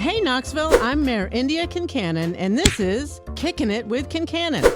Hey Knoxville, I'm Mayor Indya Kincannon, and this is Kickin It with Kincannon.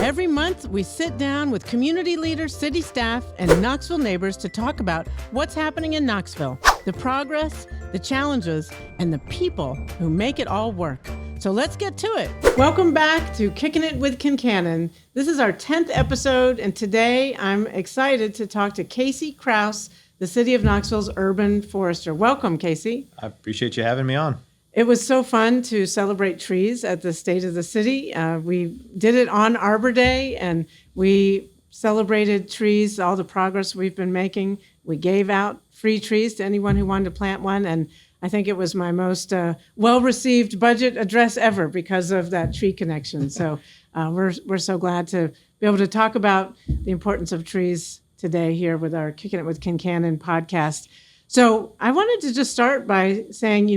Every month, we sit down with community leaders, city staff, and Knoxville neighbors to talk about what's happening in Knoxville, the progress, the challenges, and the people who make it all work. So let's get to it. Welcome back to Kickin It with Kincannon. This is our 10th episode, and today I'm excited to talk to Kasey Krouse, the City of Knoxville's urban forester. Welcome, Kasey. I appreciate you having me on. It was so fun to celebrate trees at the State of the City. We did it on Arbor Day, and we celebrated trees, all the progress we've been making. We gave out free trees to anyone who wanted to plant one, and I think it was my most well-received budget address ever because of that tree connection. So we're so glad to be able to talk about the importance of trees today here with our Kickin' It with Kincannon podcast. So I wanted to just start by saying,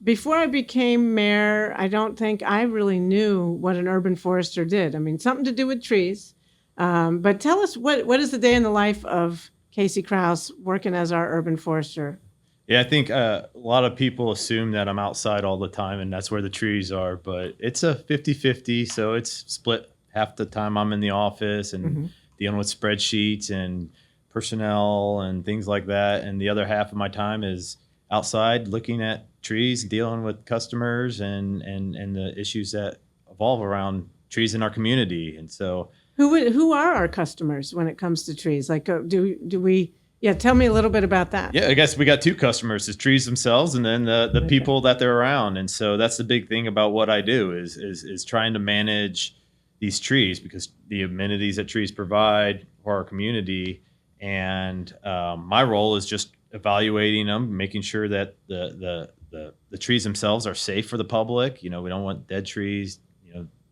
before I became mayor, I don't think I really knew what an urban forester did. I mean, something to do with trees. But tell us, what is the day in the life of Kasey Krouse working as our urban forester? Yeah, I think a lot of people assume that I'm outside all the time and that's where the trees are, but it's a 50-50. So it's split. Half the time I'm in the office and dealing with spreadsheets and personnel and things like that. And the other half of my time is outside looking at trees, dealing with customers and the issues that evolve around trees in our community. And so who are our customers when it comes to trees? Like, do we? Yeah, tell me a little bit about that. Yeah, I guess we got two customers: the trees themselves, and then the people that they're around. And so that's the big thing about what I do is trying to manage these trees, because the amenities that trees provide for our community, and my role is just evaluating them, making sure that the trees themselves are safe for the public. We don't want dead trees,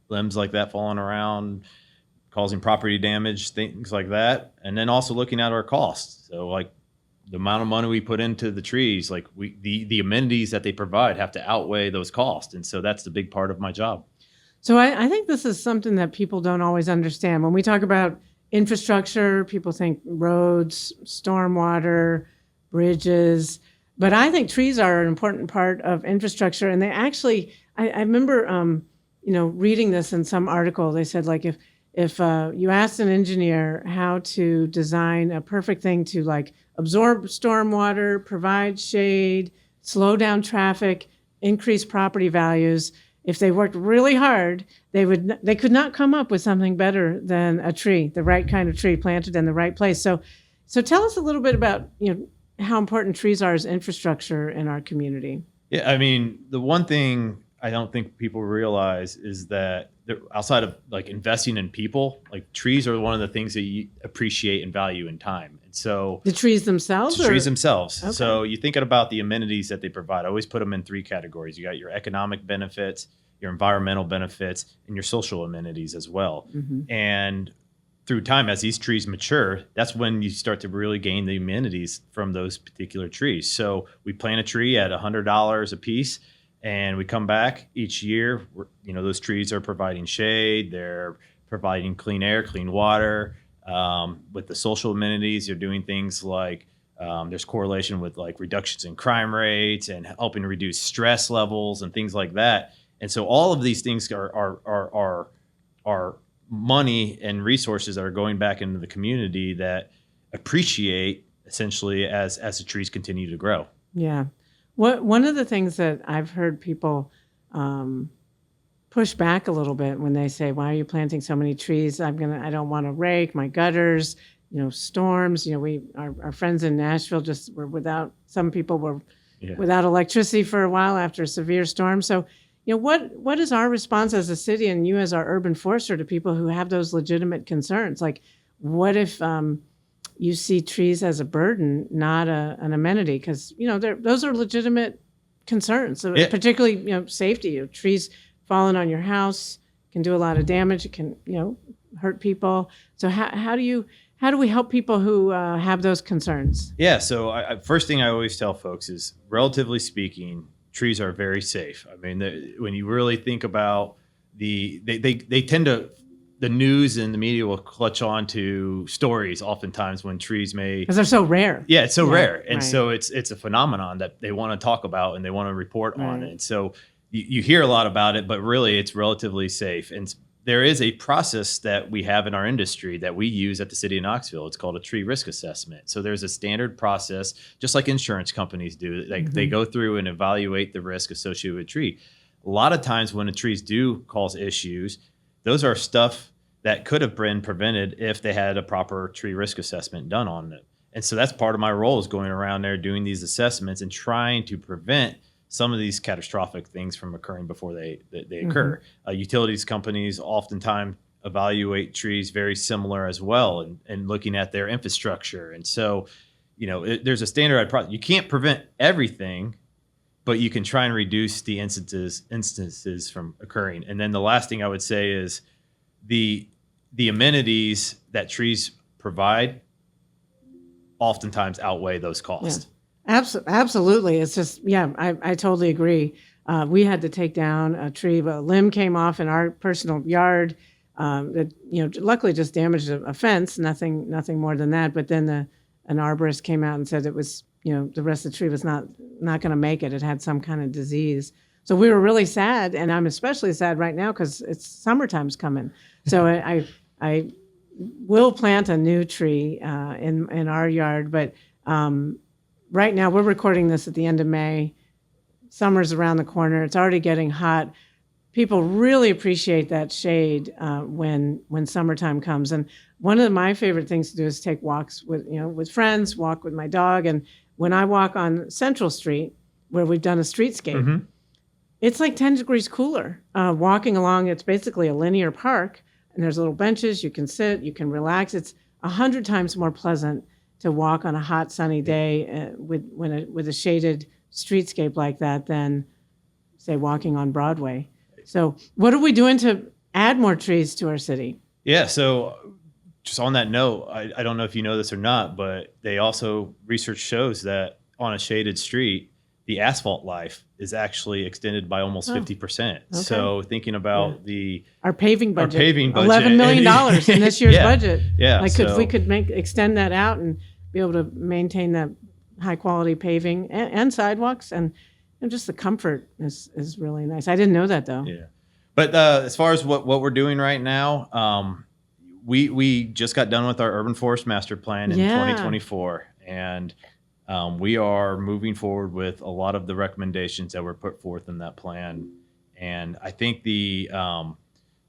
limbs like that falling around, causing property damage, things like that. And then also looking at our costs. So like the amount of money we put into the trees, like the amenities that they provide have to outweigh those costs. And so that's the big part of my job. So I think this is something that people don't always understand. When we talk about infrastructure, people think roads, stormwater, bridges, but I think trees are an important part of infrastructure. And they actually, I remember, reading this in some article. They said, like, if you asked an engineer how to design a perfect thing to like absorb stormwater, provide shade, slow down traffic, increase property values, if they worked really hard, they could not come up with something better than a tree, the right kind of tree planted in the right place. So tell us a little bit about how important trees are as infrastructure in our community. Yeah, I mean, the one thing I don't think people realize is that outside of like investing in people, like trees are one of the things that you appreciate and value in time. And so the trees themselves? Trees themselves. Okay. So you thinking about the amenities that they provide. I always put them in three categories. You got your economic benefits, your environmental benefits, and your social amenities as well. Mm-hmm. And through time, as these trees mature, that's when you start to really gain the amenities from those particular trees. So we plant a tree at $100 a piece, and we come back each year. Those trees are providing shade. They're providing clean air, clean water. With the social amenities, you're doing things like there's correlation with like reductions in crime rates and helping to reduce stress levels and things like that. And so all of these things are money and resources that are going back into the community that appreciate essentially as the trees continue to grow. Yeah. One of the things that I've heard people push back a little bit when they say, "Why are you planting so many trees? I don't want to rake my gutters, storms." Our friends in Nashville some people were without electricity for a while after a severe storm. So, what is our response as a city and you as our urban forester to people who have those legitimate concerns? Like, what if you see trees as a burden, not an amenity? Because, those are legitimate concerns, so particularly, safety. Trees falling on your house can do a lot of damage. It can, hurt people. So how do we help people who have those concerns? Yeah, so first thing I always tell folks is, relatively speaking, trees are very safe. I mean, when you really think about they tend to the news and the media will clutch on to stories oftentimes when trees may, because they're so rare. yeah, it's so rare. And right. so it's a phenomenon that they want to talk about and they want to report on Right. it. And so you hear a lot about it, but really it's relatively safe. And there is a process that we have in our industry that we use at the city of Knoxville. It's called a tree risk assessment. So there's a standard process, just like insurance companies do. They go through and evaluate the risk associated with a tree. A lot of times when the trees do cause issues, those are stuff that could have been prevented if they had a proper tree risk assessment done on them. And so that's part of my role, is going around there doing these assessments and trying to prevent some of these catastrophic things from occurring before they occur. Utilities companies oftentimes evaluate trees very similar as well, and looking at their infrastructure. And so, there's a standardized process. You can't prevent everything, but you can try and reduce the instances from occurring. And then the last thing I would say is the amenities that trees provide oftentimes outweigh those costs. Yeah. Absolutely. It's just, I totally agree. We had to take down a tree, but a limb came off in our personal yard. That luckily just damaged a fence, nothing more than that. But then an arborist came out and said it was, the rest of the tree was not going to make it. It had some kind of disease. So we were really sad, and I'm especially sad right now because it's summertime's coming. So I will plant a new tree in our yard, but. Right now, we're recording this at the end of May. Summer's around the corner. It's already getting hot. People really appreciate that shade when summertime comes. And one of my favorite things to do is take walks with friends, walk with my dog. And when I walk on Central Street, where we've done a streetscape, it's like 10 degrees cooler. Walking along, it's basically a linear park, and there's little benches. You can sit, you can relax. It's 100 times more pleasant to walk on a hot, sunny day with a shaded streetscape like that than, say, walking on Broadway. So what are we doing to add more trees to our city? Yeah, so just on that note, I don't know if you know this or not, but research shows that on a shaded street, the asphalt life is actually extended by almost 50%. Okay. So thinking about our paving budget, $11 million in this year's budget. Yeah. If we could extend that out and be able to maintain that high quality paving and sidewalks, and just the comfort is really nice. I didn't know that though. Yeah. But as far as what we're doing right now, we just got done with our urban forest master plan in 2024, and we are moving forward with a lot of the recommendations that were put forth in that plan. And I think the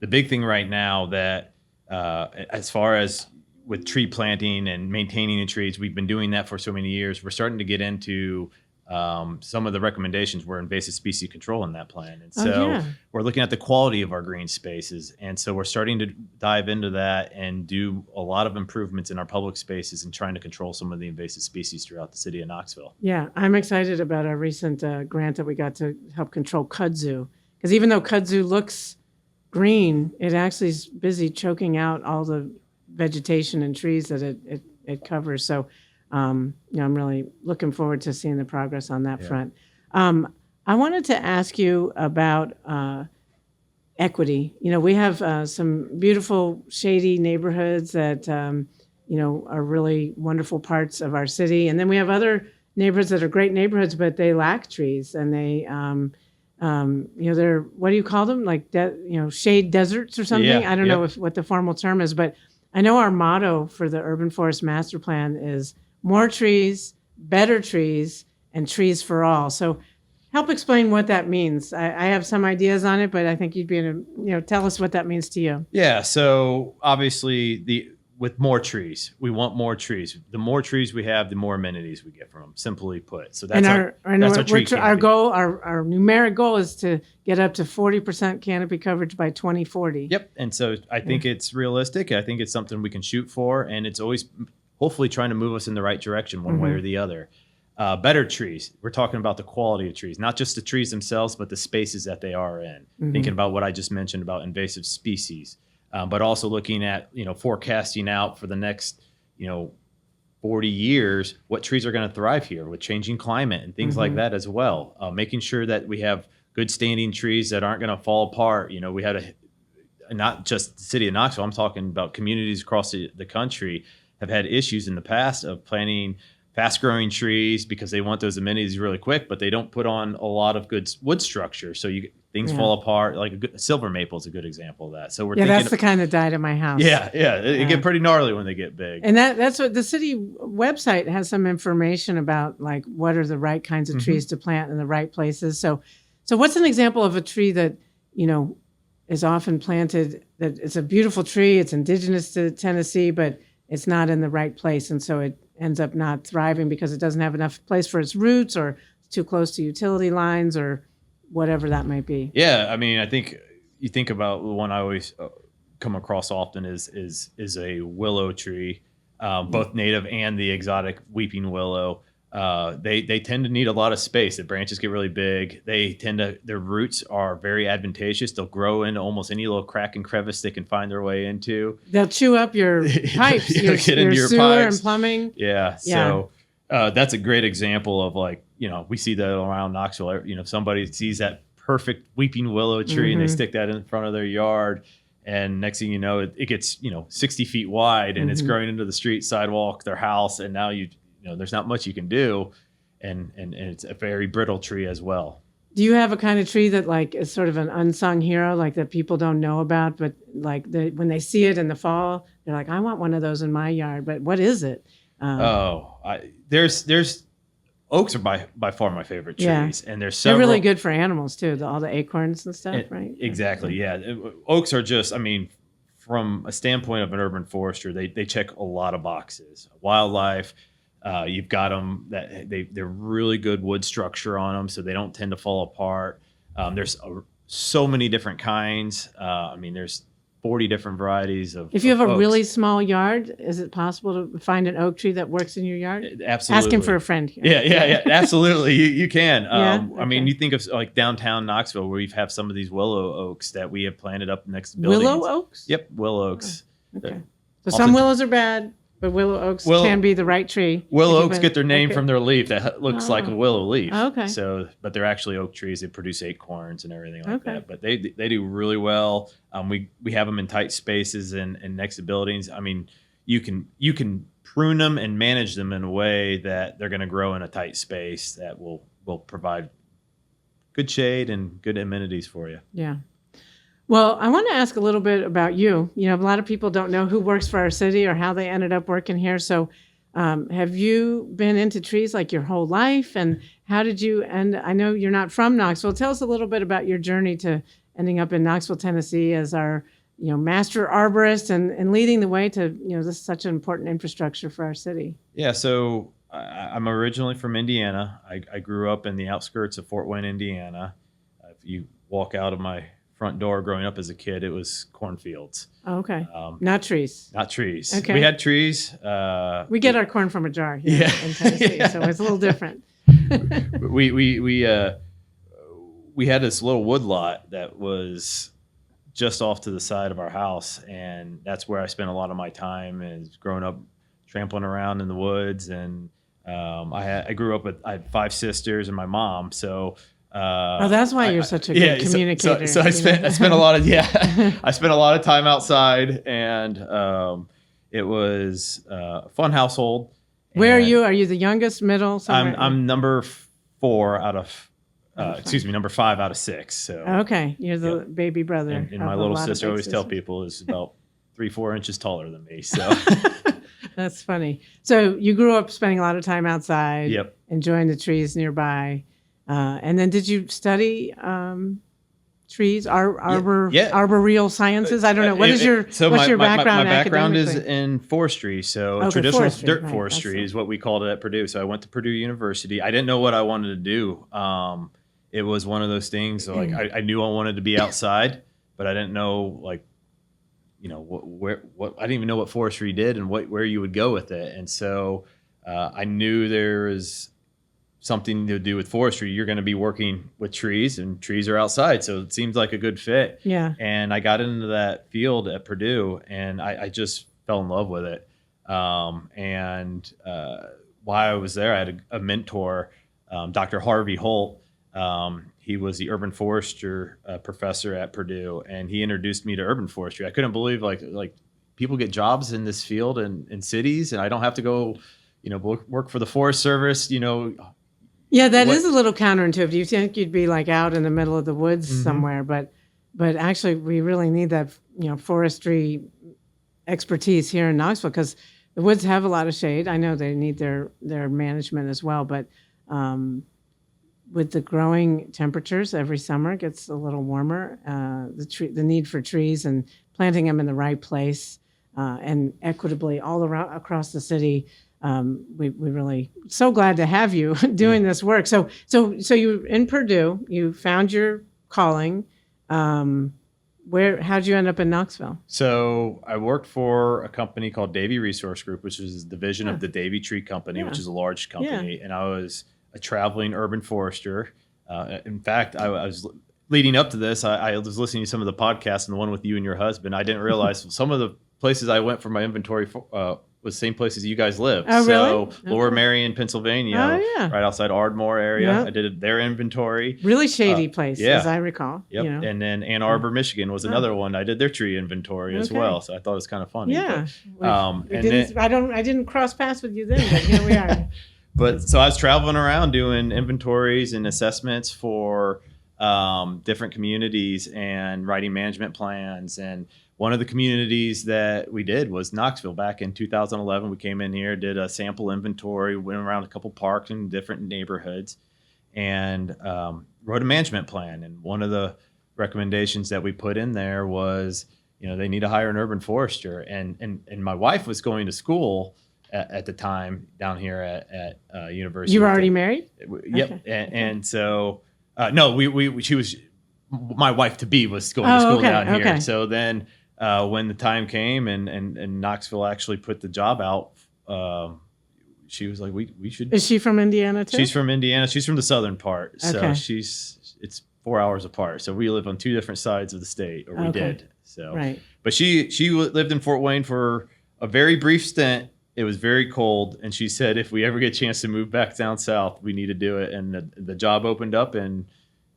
big thing right now that as far as with tree planting and maintaining the trees, we've been doing that for so many years. We're starting to get into some of the recommendations were invasive species control in that plan. And so we're looking at the quality of our green spaces. And so we're starting to dive into that and do a lot of improvements in our public spaces and trying to control some of the invasive species throughout the city of Knoxville. Yeah, I'm excited about our recent grant that we got to help control kudzu. Because even though kudzu looks green, it actually is busy choking out all the vegetation and trees that it covers. So I'm really looking forward to seeing the progress on that front. I wanted to ask you about equity. We have some beautiful shady neighborhoods that are really wonderful parts of our city, and then we have other neighborhoods that are great neighborhoods, but they lack trees, and they they're, what do you call them, like shade deserts or something? I don't know what the formal term is, but I know our motto for the Urban Forest Master Plan is more trees, better trees, and trees for all. So help explain what that means. I have some ideas on it, but I think you'd be able to, tell us what that means to you. Yeah. So obviously with more trees, we want more trees. The more trees we have, the more amenities we get from them, simply put. So that's our tree canopy. Our goal, our numeric goal is to get up to 40% canopy coverage by 2040. Yep. And so I think it's realistic. I think it's something we can shoot for, and it's always hopefully trying to move us in the right direction one way or the other. Better trees. We're talking about the quality of trees, not just the trees themselves, but the spaces that they are in. Thinking about what I just mentioned about invasive species. But also looking at, forecasting out for the next, 40 years, what trees are going to thrive here with changing climate and things like that as well. Making sure that we have good standing trees that aren't going to fall apart. We had not just the city of Knoxville, I'm talking about communities across the country have had issues in the past of planting fast growing trees because they want those amenities really quick, but they don't put on a lot of good wood structure. So things fall apart. Like a silver maple is a good example of that. So we're thinking that's the kind that died at my house. They get pretty gnarly when they get big. And that's what the city website has some information about, like what are the right kinds of trees to plant in the right places. So what's an example of a tree that, is often planted, that it's a beautiful tree, it's indigenous to Tennessee, but it's not in the right place, and so it ends up not thriving because it doesn't have enough place for its roots, or it's too close to utility lines, or whatever that might be. Yeah, I mean, I think you think about the one I always come across often is a willow tree, both native and the exotic weeping willow. They tend to need a lot of space. The branches get really big. Their roots are very advantageous. They'll grow into almost any little crack and crevice they can find their way into. They'll chew up your pipes, your into your sewer pipes. and plumbing. Yeah. So that's a great example of, like, we see that around Knoxville. Somebody sees that perfect weeping willow tree and they stick that in front of their yard. And next thing you know, it gets, 60 feet wide and it's growing into the street, sidewalk, their house. And now there's not much you can do, and it's a very brittle tree as well. Do you have a kind of tree that, like, is sort of an unsung hero, like that people don't know about, but like when they see it in the fall, they're like, I want one of those in my yard. But what is it? There's oaks are by far my favorite trees, and there's several. They're really good for animals too, all the acorns and stuff, right? Exactly, yeah. Oaks are just, from a standpoint of an urban forester, they check a lot of boxes. Wildlife. You've got them that they're really good wood structure on them, so they don't tend to fall apart. There's so many different kinds. There's 40 different varieties of. If you have a oaks. really small yard, is it possible to find an oak tree that works in your yard? Absolutely. Ask him for a friend here. Yeah, absolutely. You can. Okay. You think of like downtown Knoxville, where we have some of these willow oaks that we have planted up next to buildings. Willow oaks? Yep, willow oaks. Oh, okay. So some willows are bad, but willow oaks can be the right tree. Willow oaks get their name from their leaf that looks like a willow leaf. Okay. So, but they're actually oak trees. They produce acorns and everything like that. But they do really well. We have them in tight spaces and next to buildings. You can prune them and manage them in a way that they're going to grow in a tight space that will provide good shade and good amenities for you. Yeah. Well, I want to ask a little bit about you. A lot of people don't know who works for our city or how they ended up working here. So have you been into trees like your whole life? And how did you end? I know you're not from Knoxville. Tell us a little bit about your journey to ending up in Knoxville, Tennessee as our master arborist and leading the way to, this is such an important infrastructure for our city. Yeah, so I'm originally from Indiana. I grew up in the outskirts of Fort Wayne, Indiana. If you walk out of my front door growing up as a kid, it was cornfields. Oh, okay. Not trees. Not trees. Okay. We had trees. We get our corn from a jar here in Tennessee, so it's a little different. we had this little wood lot that was just off to the side of our house, and that's where I spent a lot of my time as growing up, trampling around in the woods. And I grew up I had 5 sisters and my mom, so. That's why you're such a good communicator. So I spent a lot of I spent a lot of time outside, and it was a fun household. Where are you? Are you the youngest, middle? I'm number 4 out of number 5 out of 6. So okay, you're the baby brother. And my little sister, I always tell people, is about 3-4 inches taller than me. So that's funny. So you grew up spending a lot of time outside. Yep. Enjoying the trees nearby. And then did you study trees, arboreal sciences? I don't know. What's your background? My background is in forestry. So traditional dirt forestry is what we called it at Purdue. So I went to Purdue University. I didn't know what I wanted to do. It was one of those things, like I knew I wanted to be outside, but I didn't know, like, what I didn't even know what forestry did and where you would go with it. And so I knew there was something to do with forestry. You're going to be working with trees, and trees are outside, so it seems like a good fit. Yeah. And I got into that field at Purdue, and I just fell in love with it. While I was there, I had a mentor, Dr. Harvey Holt. He was the urban forester professor at Purdue, and he introduced me to urban forestry. I couldn't believe like people get jobs in this field in cities, and I don't have to go, work for the Forest Service. Yeah, that is a little counterintuitive. You think you'd be like out in the middle of the woods somewhere, but actually we really need that, forestry expertise here in Knoxville, because the woods have a lot of shade. I know they need their management as well, but with the growing temperatures every summer, it gets a little warmer. The need for trees and planting them in the right place and equitably all around across the city. We really so glad to have you doing this work. So you in Purdue, you found your calling. How'd you end up in Knoxville? So I worked for a company called Davy Resource Group, which is a division of the Davy Tree Company, which is a large company. And I was a traveling urban forester. In fact, I was leading up to this. I was listening to some of the podcasts, and the one with you and your husband. I didn't realize some of the places I went for my inventory was the same places you guys live. Oh, so really? Lower Marion, Pennsylvania, right outside Ardmore area. Yep. I did their inventory. Really shady place, as I recall. Yep. And then Ann Arbor, Michigan was another one. I did their tree inventory as well. So I thought it was kind of funny. Yeah. But, I didn't cross paths with you then, but here we are. But so I was traveling around doing inventories and assessments for different communities and writing management plans. And one of the communities that we did was Knoxville. Back in 2011, we came in here, did a sample inventory, went around a couple parks in different neighborhoods, and wrote a management plan. And one of the recommendations that we put in there was, they need to hire an urban forester. And my wife was going to school at the time down here at University. You were already married? Yep. Okay. And so, no, she was, my wife to be was going to school down here. Okay. So then when the time came and Knoxville actually put the job out, she was like, we should. Is she from Indiana too? She's from Indiana. She's from the southern part. So it's 4 hours apart. So we live on two different sides of the state, or we did. So, right. But she lived in Fort Wayne for a very brief stint. It was very cold, and she said, if we ever get a chance to move back down south, we need to do it. And the job opened up, and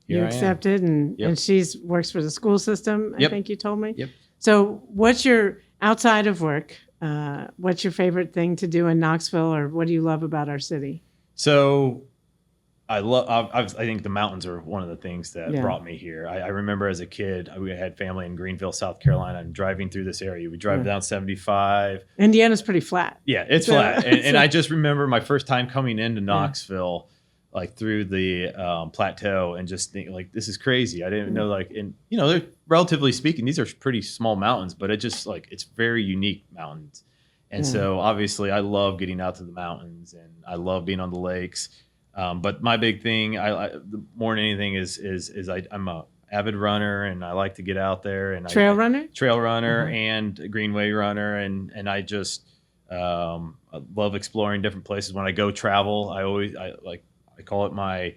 you accepted, and she works for the school system, I think you told me. Yep. So what's your, outside of work, what's your favorite thing to do in Knoxville, or what do you love about our city? So I think the mountains are one of the things that brought me here. I remember as a kid, we had family in Greenville, South Carolina, and driving through this area. We drive down 75. Indiana's pretty flat. Yeah, it's flat. And I just remember my first time coming into Knoxville, like through the plateau, and just think like, this is crazy. I didn't know, they're relatively speaking, these are pretty small mountains, but it just it's very unique mountains. And so obviously I love getting out to the mountains, and I love being on the lakes. But my big thing, I more than anything, is I'm a avid runner, and I like to get out there. And trail runner, and a greenway runner, and I just I love exploring different places. When I go travel, I call it my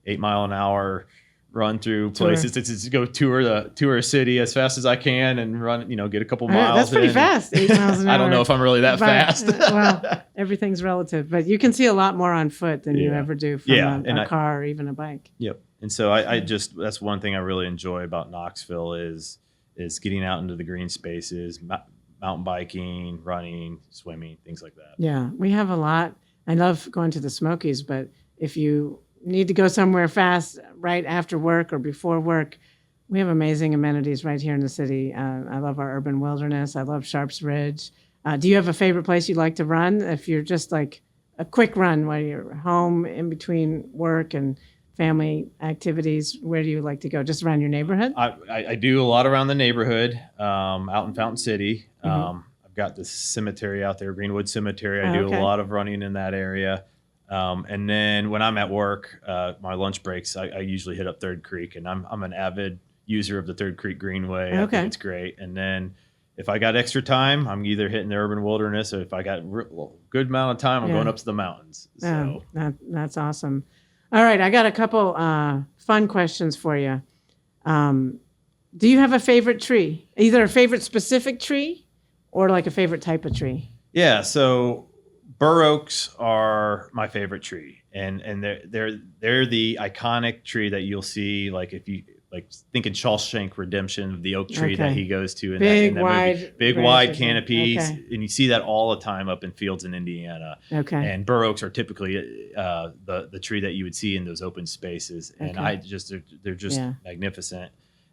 8 mile an hour run through places. It's to go tour a city as fast as I can and run, get a couple miles. That's pretty fast, 8 miles an hour. I don't know if I'm really that fast. Well, everything's relative, but you can see a lot more on foot than you ever do from a car or even a bike. Yep. And so I just, that's one thing I really enjoy about Knoxville is getting out into the green spaces, mountain biking, running, swimming, things like that. Yeah, we have a lot. I love going to the Smokies, but if you need to go somewhere fast right after work or before work, we have amazing amenities right here in the city. I love our urban wilderness. I love Sharps Ridge. Do you have a favorite place you'd like to run? If you're just like a quick run while you're home in between work and family activities, where do you like to go? Just around your neighborhood? I do a lot around the neighborhood, out in Fountain City. I've got this cemetery out there, Greenwood Cemetery. I do a lot of running in that area. And then when I'm at work, my lunch breaks, I usually hit up Third Creek, and I'm an avid user of the Third Creek Greenway. I think it's great. And then if I got extra time, I'm either hitting the urban wilderness, or if I got a good amount of time, I'm going up to the mountains. So that's awesome. All right, I got a couple fun questions for you. Do you have a favorite tree? Either a favorite specific tree or like a favorite type of tree? Yeah, so Bur oaks are my favorite tree, and they're the iconic tree that you'll see, like if you like think in Shawshank Redemption, the oak tree that Okay. he goes to in Big, that wide movie. Big wide branches. canopies, Okay. and you see that all the time up in fields in Indiana. Okay. And bur oaks are typically the tree that you would see in those open spaces, and Okay. they're just Yeah. magnificent,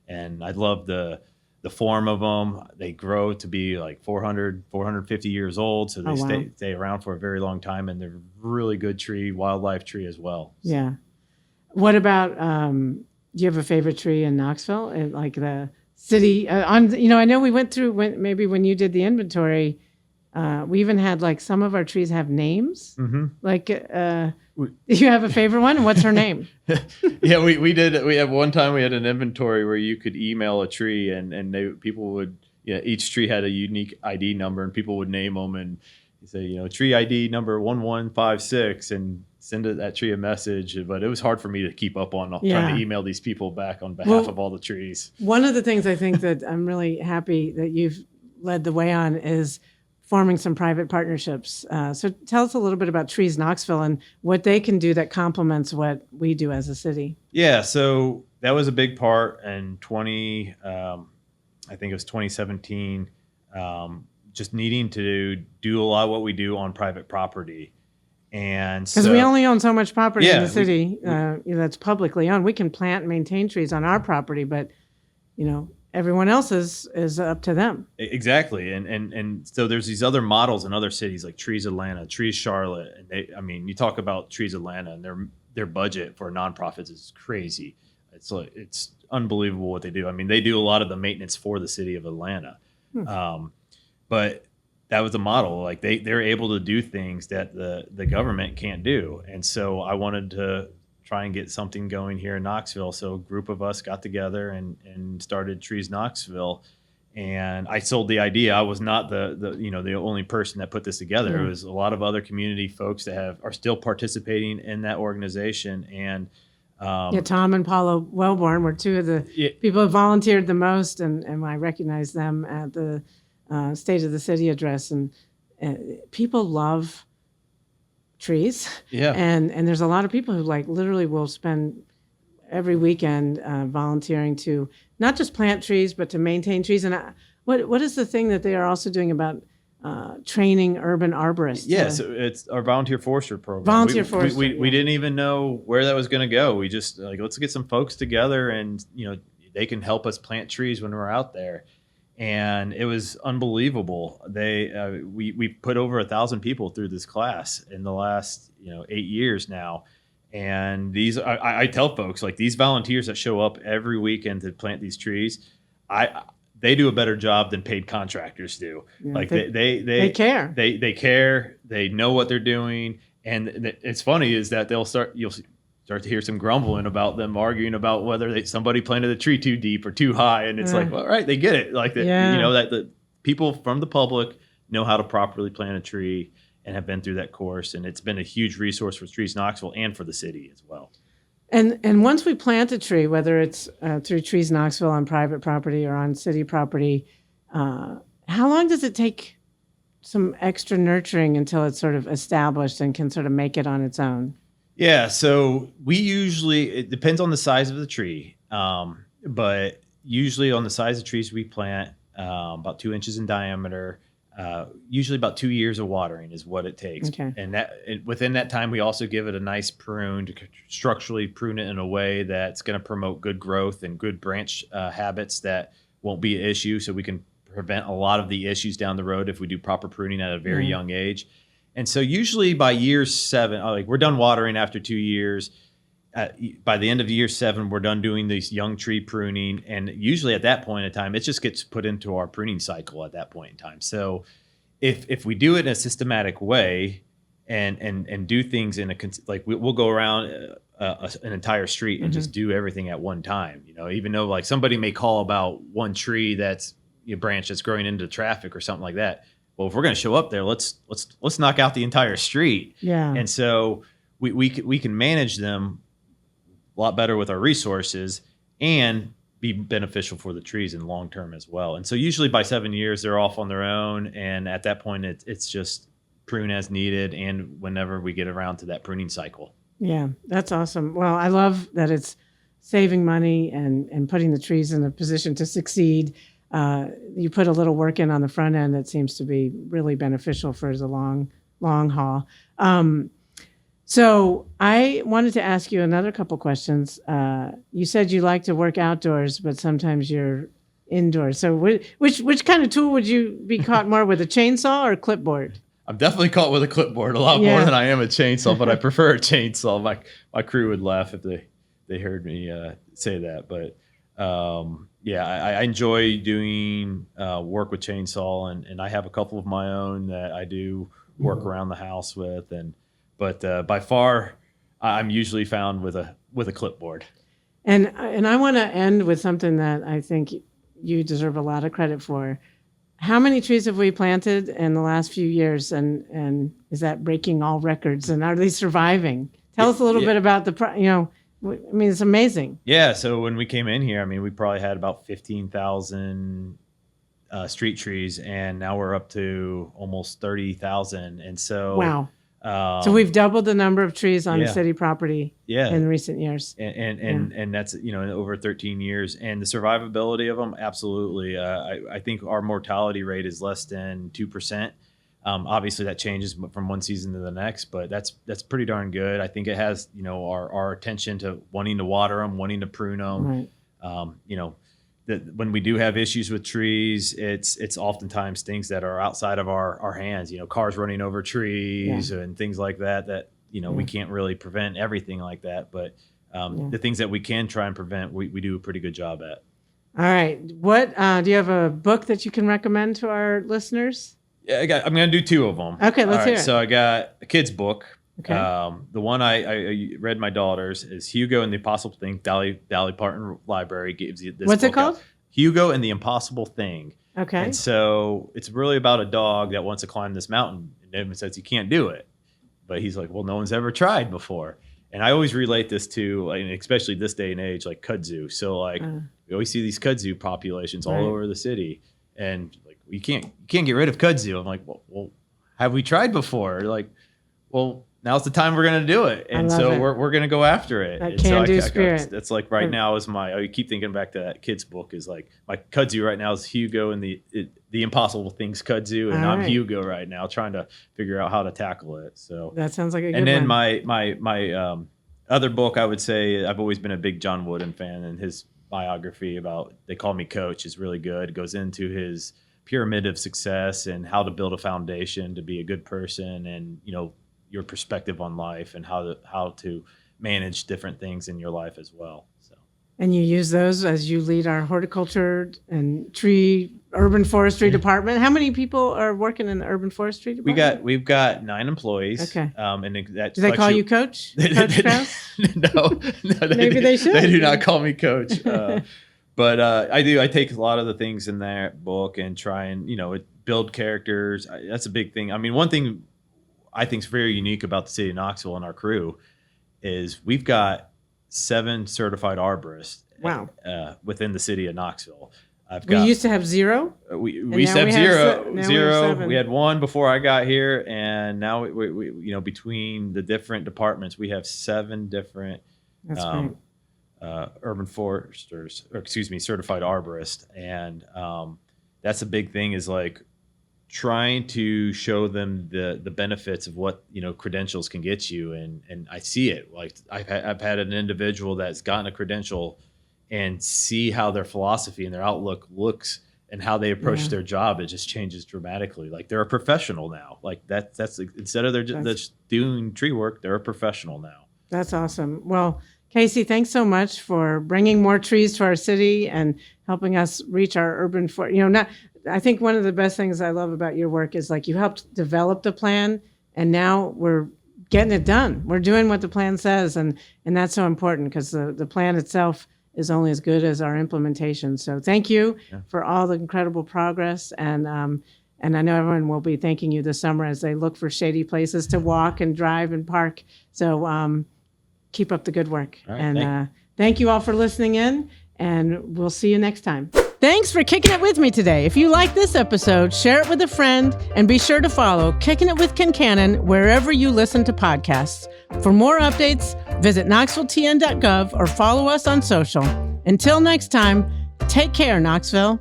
and I love the form of them. They grow to be like 450 years old, so they Oh, wow. stay around for a very long time, and they're really good tree, wildlife tree as well. Yeah. What about, do you have a favorite tree in Knoxville? And like the city, I know we went through maybe when you did the inventory, we even had like some of our trees have names. Mm-hmm. Like, do you have a favorite one? What's her name? Yeah, we did. We had one time we had an inventory where you could email a tree, and people would, each tree had a unique ID number, and people would name them and say, tree ID number 1156, and send that tree a message. But it was hard for me to keep up on trying to email these people back on behalf of all the trees. One of the things I think that I'm really happy that you've led the way on is forming some private partnerships. So tell us a little bit about Trees Knoxville and what they can do that complements what we do as a city. Yeah, so that was a big part in I think it was 2017, just needing to do a lot of what we do on private property. And because we only own so much property in the city that's publicly owned. We can plant and maintain trees on our property, but everyone else is up to them. Exactly. And so there's these other models in other cities like Trees Atlanta, Trees Charlotte. And you talk about Trees Atlanta, and their budget for nonprofits is crazy. It's unbelievable what they do. I mean, they do a lot of the maintenance for the city of Atlanta. But that was the model. Like they're able to do things that the government can't do. And so I wanted to try and get something going here in Knoxville. So a group of us got together and started Trees Knoxville. And I sold the idea. I was not the only person that put this together. It was a lot of other community folks that are still participating in that organization. And Tom and Paula Wellborn were two of the people who volunteered the most, and I recognized them at the State of the City address. And people love trees. Yeah. And there's a lot of people who literally will spend every weekend volunteering to not just plant trees, but to maintain trees. And what is the thing that they are also doing about training urban arborists? Yeah, so it's our volunteer forester program. Forestry. We didn't even know where that was going to go. We just let's get some folks together, and they can help us plant trees when we're out there. And it was unbelievable. We put over 1,000 people through this class in the last 8 years now. And these I tell folks, like, these volunteers that show up every weekend to plant these trees, they do a better job than paid contractors do. Yeah, like they care. They care. They know what they're doing. And it's funny is that you'll start to hear some grumbling about them arguing about whether somebody planted a tree too deep or too high. And it's like, well, right, they get it. Like that, that the people from the public know how to properly plant a tree and have been through that course. And it's been a huge resource for Trees Knoxville and for the city as well. And once we plant a tree, whether it's through Trees Knoxville on private property or on city property, how long does it take some extra nurturing until it's sort of established and can sort of make it on its own? Yeah, so it depends on the size of the tree, but usually on the size of trees we plant, about 2 inches in diameter, usually about 2 years of watering is what it takes. Okay. And within that time, we also give it a nice prune to structurally prune it in a way that's going to promote good growth and good branch habits that won't be an issue, so we can prevent a lot of the issues down the road if we do proper pruning at a very young age. And so usually by year 7, we're done watering after 2 years. By the end of year 7, we're done doing these young tree pruning. And usually at that point in time, it just gets put into our pruning cycle at that point in time. So if we do it in a systematic way and do things we'll go around an entire street and just do everything at one time, even though somebody may call about one tree that's a branch that's growing into traffic or something like that. Well, if we're going to show up there, let's knock out the entire street. Yeah. And so we can manage them a lot better with our resources and be beneficial for the trees in long term as well. And so usually by 7 years, they're off on their own. And at that point, it's just prune as needed and whenever we get around to that pruning cycle. Yeah, that's awesome. Well, I love that it's saving money and putting the trees in a position to succeed. You put a little work in on the front end that seems to be really beneficial for the long haul. So I wanted to ask you another couple questions. You said you like to work outdoors, but sometimes you're indoors. So which kind of tool would you be caught more with, a chainsaw or a clipboard? I'm definitely caught with a clipboard a lot more than I am a chainsaw, but I prefer a chainsaw. My crew would laugh if they heard me say that. But I enjoy doing work with chainsaw, and I have a couple of my own that I do work around the house with. But by far, I'm usually found with a clipboard. And I want to end with something that I think you deserve a lot of credit for. How many trees have we planted in the last few years, and is that breaking all records? And are they surviving? Tell us a little bit about it's amazing. Yeah. So when we came in here, we probably had about 15,000 street trees, and now we're up to almost 30,000. And so wow. So we've doubled the number of trees on city property in recent years. And that's, in over 13 years. And the survivability of them, absolutely. I think our mortality rate is less than 2%. Obviously that changes from one season to the next, but that's pretty darn good. I think it has, our attention to wanting to water them, wanting to prune them. Right. When we do have issues with trees, it's oftentimes things that are outside of our hands, cars running over trees and things like that, we can't really prevent everything like that. But the things that we can try and prevent, we do a pretty good job at. All right. What do you have a book that you can recommend to our listeners? Yeah, I'm going to do two of them. Okay, let's hear it. So I got a kid's book. Okay. The one I read my daughter's is Hugo and the Impossible Thing. Dolly Parton Library gives you this. What's it called? Hugo and the Impossible Thing. Okay. And so it's really about a dog that wants to climb this mountain, and Edmund says he can't do it, but he's like, well, no one's ever tried before. And I always relate this to, especially this day and age, like kudzu. So we always see these kudzu populations all over the city, and you can't get rid of kudzu. I'm like, well, have we tried before? Like, well, now's the time we're going to do it. And so we're going to go after it. That can-do spirit. That's like right now is I keep thinking back to that kid's book, is like my kudzu right now is Hugo and the Impossible Things kudzu. And I'm Hugo right now trying to figure out how to tackle it. So that sounds like a good one. And then my other book, I would say, I've always been a big John Wooden fan, and his biography about They Call Me Coach is really good. It goes into his pyramid of success and how to build a foundation to be a good person, and, your perspective on life and how to manage different things in your life as well. So, and you use those as you lead our horticulture and urban forestry department. How many people are working in the urban forestry department? We've got 9 employees. Okay. And that do they call you Coach? Coach Krouse? No, maybe they should. They do not call me Coach. But I take a lot of the things in that book and try and build characters. That's a big thing. One thing I think is very unique about the city of Knoxville and our crew is we've got 7 certified arborists. Wow. Within the city of Knoxville. We used to have 0. We used to have zero. We had 1 before I got here, and now we between the different departments, we have 7 different urban foresters, certified arborists, and that's a big thing. Is trying to show them the benefits of what credentials can get you, and I see it. I've had an individual that's gotten a credential and see how their philosophy and their outlook looks and how they approach their job. It just changes dramatically. They're a professional now. That's instead of they're just doing tree work, they're a professional now. That's awesome. Well, Kasey, thanks so much for bringing more trees to our city and helping us reach our urban I think one of the best things I love about your work is you helped develop the plan, and now we're getting it done. We're doing what the plan says, and that's so important, because the plan itself is only as good as our implementation. So thank you for all the incredible progress, and I know everyone will be thanking you this summer as they look for shady places to walk and drive and park. So keep up the good work. Right, and thank you all for listening in, and we'll see you next time. Thanks for kicking it with me today. If you like this episode, share it with a friend and be sure to follow Kickin It with Kincannon wherever you listen to podcasts. For more updates, visit knoxvilletn.gov or follow us on social. Until next time, take care, Knoxville.